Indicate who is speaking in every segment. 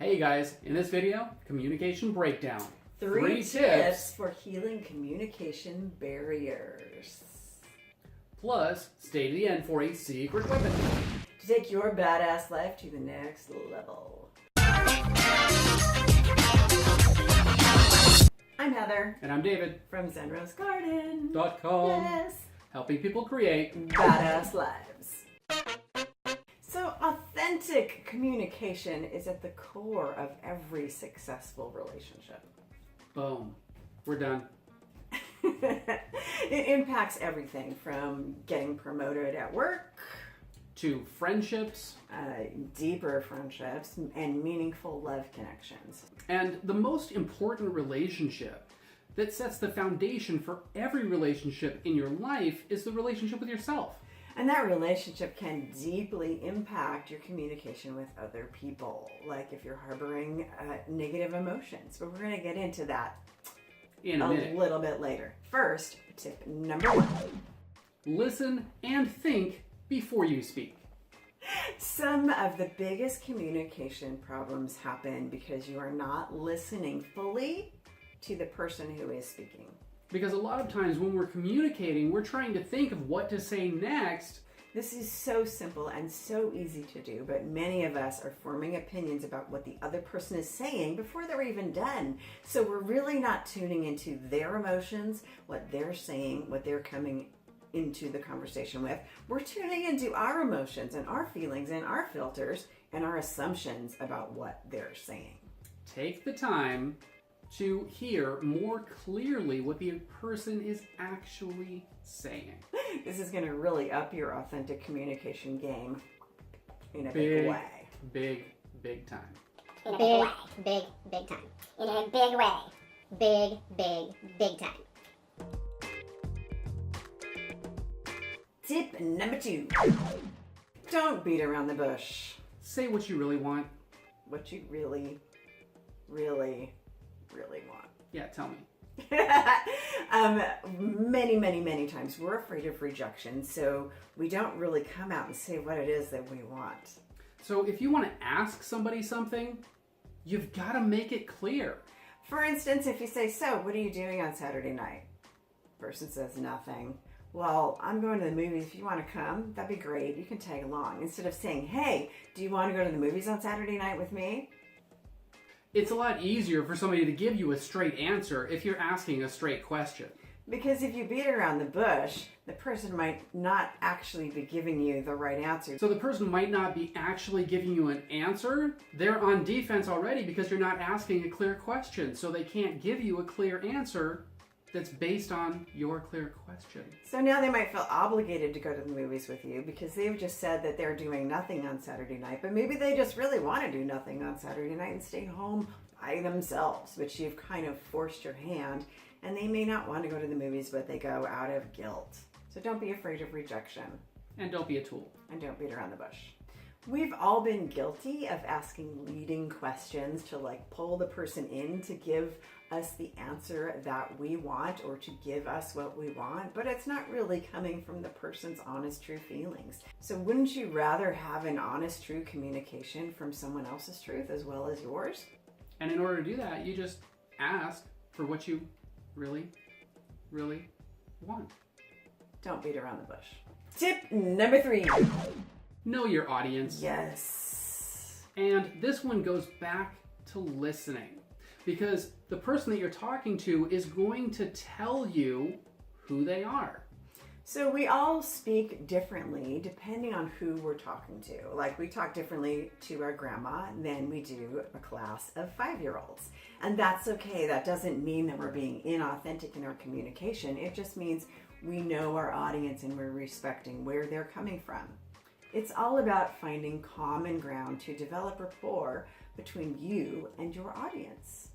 Speaker 1: Hey guys, in this video, communication breakdown.
Speaker 2: Three tips for healing communication barriers.
Speaker 1: Plus, stay to the end for a secret weapon.
Speaker 2: To take your badass life to the next level. I'm Heather.
Speaker 1: And I'm David.
Speaker 2: From ZenRoseGarden.
Speaker 1: .com.
Speaker 2: Yes.
Speaker 1: Helping people create
Speaker 2: badass lives. So authentic communication is at the core of every successful relationship.
Speaker 1: Boom. We're done.
Speaker 2: It impacts everything from getting promoted at work,
Speaker 1: To friendships.
Speaker 2: deeper friendships, and meaningful love connections.
Speaker 1: And the most important relationship that sets the foundation for every relationship in your life is the relationship with yourself.
Speaker 2: And that relationship can deeply impact your communication with other people, like if you're harboring negative emotions. But we're going to get into that
Speaker 1: In a minute.
Speaker 2: little bit later. First, tip number 1.
Speaker 1: Listen and think before you speak.
Speaker 2: Some of the biggest communication problems happen because you are not listening fully to the person who is speaking.
Speaker 1: Because a lot of times when we're communicating, we're trying to think of what to say next.
Speaker 2: This is so simple and so easy to do, but many of us are forming opinions about what the other person is saying before they're even done. So we're really not tuning into their emotions, what they're saying, what they're coming into the conversation with. We're tuning into our emotions and our feelings and our filters and our assumptions about what they're saying.
Speaker 1: Take the time to hear more clearly what the person is actually saying.
Speaker 2: This is going to really up your authentic communication game in a big way.
Speaker 1: Big time.
Speaker 3: In a big way. Big time. In a big way. Big time.
Speaker 2: Tip number 2. Don't beat around the bush.
Speaker 1: Say what you really want.
Speaker 2: What you really want.
Speaker 1: Yeah, tell me.
Speaker 2: Many times we're afraid of rejection, so we don't really come out and say what it is that we want.
Speaker 1: So if you want to ask somebody something, you've got to make it clear.
Speaker 2: For instance, if you say, so what are you doing on Saturday night? Person says nothing. Well, I'm going to the movies. If you want to come, that'd be great. You can tag along. Instead of saying, hey, do you want to go to the movies on Saturday night with me?
Speaker 1: It's a lot easier for somebody to give you a straight answer if you're asking a straight question.
Speaker 2: Because if you beat around the bush, the person might not actually be giving you the right answer.
Speaker 1: So the person might not be actually giving you an answer. They're on defense already because you're not asking a clear question. So they can't give you a clear answer that's based on your clear question.
Speaker 2: So now they might feel obligated to go to the movies with you because they've just said that they're doing nothing on Saturday night, but maybe they just really want to do nothing on Saturday night and stay home by themselves, which you've kind of forced your hand, and they may not want to go to the movies, but they go out of guilt. So don't be afraid of rejection.
Speaker 1: And don't be a tool.
Speaker 2: And don't beat around the bush. We've all been guilty of asking leading questions to pull the person in to give us the answer that we want or to give us what we want, but it's not really coming from the person's honest, true feelings. So wouldn't you rather have an honest, true communication from someone else's truth as well as yours?
Speaker 1: And in order to do that, you just ask for what you really want.
Speaker 2: Don't beat around the bush. Tip number 3.
Speaker 1: Know your audience.
Speaker 2: Yes.
Speaker 1: And this one goes back to listening, because the person that you're talking to is going to tell you who they are.
Speaker 2: So we all speak differently depending on who we're talking to. Like we talk differently to our grandma than we do a class of 5-year-olds. And that's okay. That doesn't mean that we're being inauthentic in our communication. It just means we know our audience and we're respecting where they're coming from. It's all about finding common ground to develop rapport between you and your audience.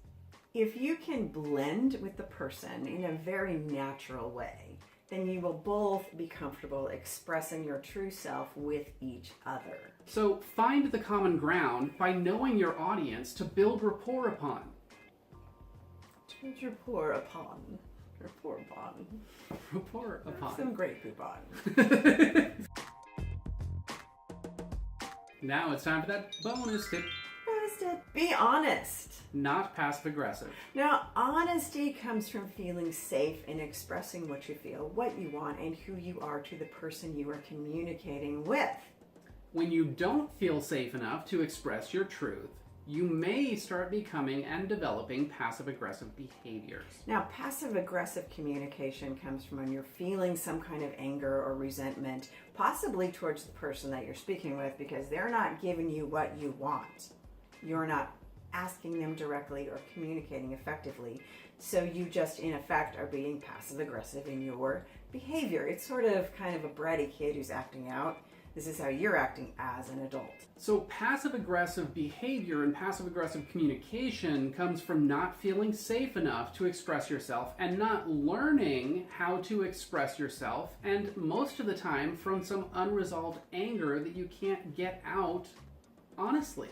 Speaker 2: If you can blend with the person in a very natural way, then you will both be comfortable expressing your true self with each other.
Speaker 1: So find the common ground by knowing your audience to build rapport upon.
Speaker 2: Build rapport upon. Rapport upon.
Speaker 1: Rapport upon.
Speaker 2: Some great poupon.
Speaker 1: Now it's time for that bonus tip.
Speaker 2: Bonus tip. it. Be honest.
Speaker 1: Not passive aggressive.
Speaker 2: Now, honesty comes from feeling safe in expressing what you feel, what you want, and who you are to the person you are communicating with.
Speaker 1: When you don't feel safe enough to express your truth, you may start becoming and developing passive aggressive behaviors.
Speaker 2: Now, passive aggressive communication comes from when you're feeling some kind of anger or resentment, possibly towards the person that you're speaking with, because they're not giving you what you want. You're not asking them directly or communicating effectively. So you just, in effect, are being passive aggressive in your behavior. It's sort of kind of a bratty kid who's acting out. This is how you're acting as an adult.
Speaker 1: So passive aggressive behavior and passive aggressive communication comes from not feeling safe enough to express yourself and not learning how to express yourself, and most of the time from some unresolved anger that you can't get out honestly.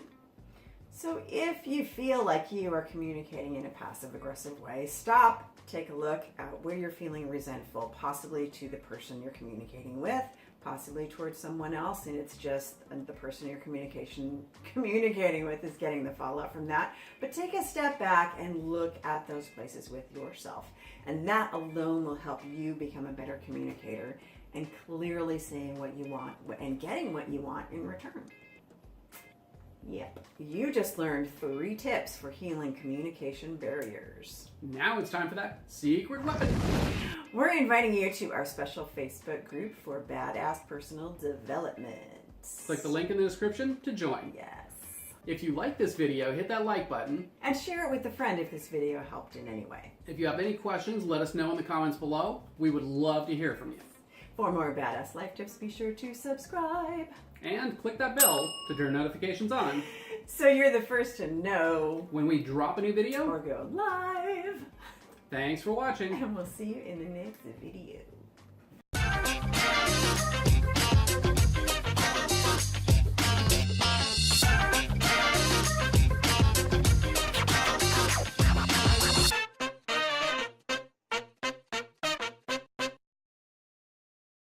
Speaker 2: So if you feel like you are communicating in a passive aggressive way, stop, take a look at where you're feeling resentful, possibly to the person you're communicating with, possibly towards someone else, and it's just the person you're communicating with is getting the fallout from that. But take a step back and look at those places with yourself, and that alone will help you become a better communicator and clearly saying what you want and getting what you want in return. Yep, you just learned 3 tips for healing communication barriers.
Speaker 1: Now it's time for that secret weapon.
Speaker 2: We're inviting you to our special Facebook group for badass personal development.
Speaker 1: Click the link in the description to join.
Speaker 2: Yes.
Speaker 1: If you like this video, hit that like button.
Speaker 2: And share it with a friend if this video helped in any way.
Speaker 1: If you have any questions, let us know in the comments below. We would love to hear from you.
Speaker 2: For more badass life tips, be sure to subscribe.
Speaker 1: And click that bell to turn notifications on
Speaker 2: So you're the first to know
Speaker 1: when we drop a new video.
Speaker 2: or go live.
Speaker 1: Thanks for watching.
Speaker 2: And we'll see you in the next video.